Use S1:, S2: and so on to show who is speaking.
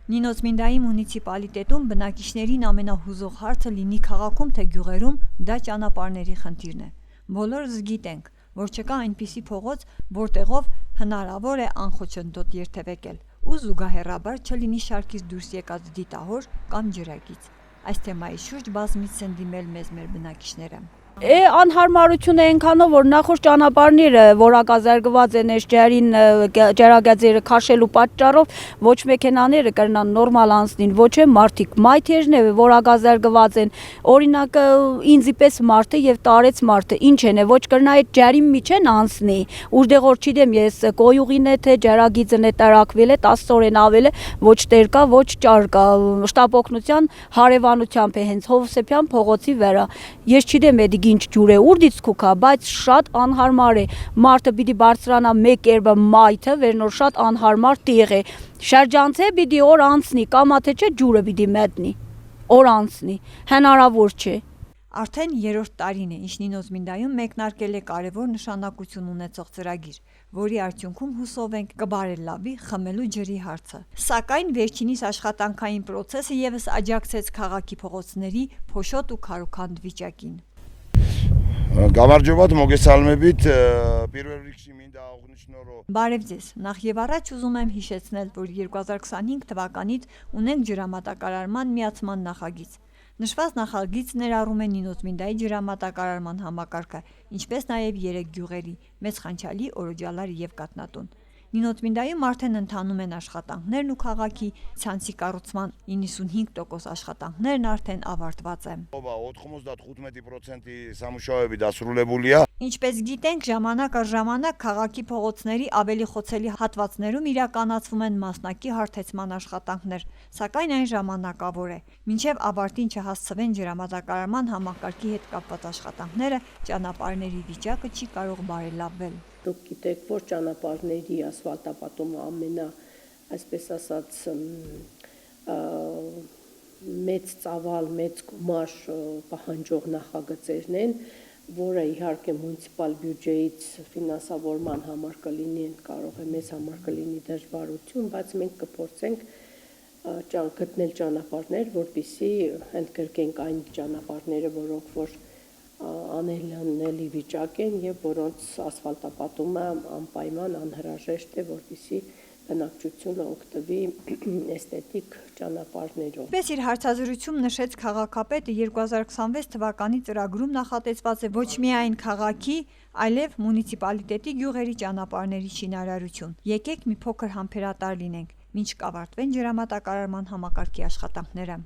S1: Նինոց-Մինդայի մունիցիպալիտետում բնակիչներին ամենահուզող հարցը լինի քաղաքում թե գյուղերում, դա ճանապարհների խնդիրն է։ Բոլորս գիտենք, որ չկա այնպիսի փողոց, որտեղով հնարավոր է անխոչնդոտ երթևեկել ու զուգահեռաբար չլինի շարքից դուրս եկած դիտահոր կամ ջրագիծ։ Այս թեմայի շուրջ բազմիցս են դիմել մեզ մեր բնակիչները։
S2: Անհարմարություն է այնքանով, որ նախորդ ճանապարհները որակազարգված են, ջերին ջրագազերը քաշելու պատճառով ոչ մեքենաները կրնան նորմալ անցնին, ոչ է մարդիկ, մայթերն է որակազարգված են, օրինակ ինձի պես մարդը եւ տարեց մարդը, ինչ են, ոչ կրնա այդ ջրի միջեն անցնի, ուժդեղ որ չիդեմ ես կոյուղին է թե ջրագիծն է տարակվել է 10 օրեն ավել է, ոչ տեր կա, ոչ ճար կա, շտապօգնության հարևանությամբ է հենց Հովսեփյան փողոցի վրա։ Ես չիդեմ էդի ինչ ջուր է ուր դից կուքա, բայց շատ անհարմար է, մարդը պիտի բարձրանա մեկ երբը մայթը, վերնոր շատ անհարմար տեղ է, շրջանցե պիտի օր անցնի, կամա թե չէ ջուրը պիտի մտնի, օր անցնի, հնարավոր չէ։
S1: Արդեն 3-րդ տարին է, ինչ Նինոց-Մինդայում մեկնարկել է կարևոր նշանակություն ունեցող ծրագիր, որի արդյունքում հուսով ենք կբարելավի խմելու ջրի հարցը։ Սակայն վերջինիս աշխատանքային պրոցեսը եւս աջակցեց քաղաքի փողոցների փոշոտ ու քարուքանդ վիճակին։
S3: Գավարջոված մոգեսալմեբիտ პირველ ռիքշի մինდა աղնիչնորո
S1: Բարև ձեզ, նախ եւ առաջ ուզում եմ հիշեցնել, որ 2025 թվականից ունենք ջրամատակարարման միացման նախագիծ։ Նշված նախագիծ ներառում է Նինոց-Մինդայի ջրամատակարարման համակարգը, ինչպես նաև 3 գյուղերի՝ Մեծխանչալի, Օրոջալար եւ Կատնատուն։ Նինոց-Մինդայում արդեն ընթանում են աշխատանքներն ու քաղաքի ցանցի կառուցման 95% աշխատանքներն արդեն ավարտված են։
S3: 95% სამუშაოები დასრულებულია։
S1: Ինչպես գիտենք, ժամանակ առ ժամանակ քաղաքի փողոցների ավելի խոցելի հատվածներում իրականացվում են մասնակի հարթեցման աշխատանքներ, սակայն այն ժամանակավոր է։ Մինչև ավարտին չհասցվեն ջրամատակարարման համակարգի հետ կապված աշխատանքները, ճանապարհների վիճակը չի կարող բարելավվել։
S4: Դուք գիտեք, որ ճանապարհների ասֆալտապատումը այսպես ասած մեծ ծավալ, մեծ գումար պահանջող նախագծերն են, որը իհարկե մունիցիպալ բյուջեից ֆինանսավորման համար կլինի, կարող է մեզ համար կլինի դժվարություն, բայց մենք կփորձենք գտնել ճանապարհներ, որպեսզի ընդգրկենք այն ճանապարհները, որոնք որ անելանելի վիճակ են եւ որոնց ասֆալտապատումը անպայման անհրաժեշտ է, որպեսզի բնակչությունը օգտվի էսթետիկ ճանապարհներով։
S1: Պես իր հարցազրույցում նշեց քաղաքապետը 2026 թվականի ծրագրում նախատեսված է ոչ միայն քաղաքի, այլև մունիցիպալիտետի գյուղերի ճանապարհների շինարարություն։ Եկեք մի փոքր համբերատար լինենք, մինչ կավարտվեն ջրամատակարարման համակարգի աշխատանքները։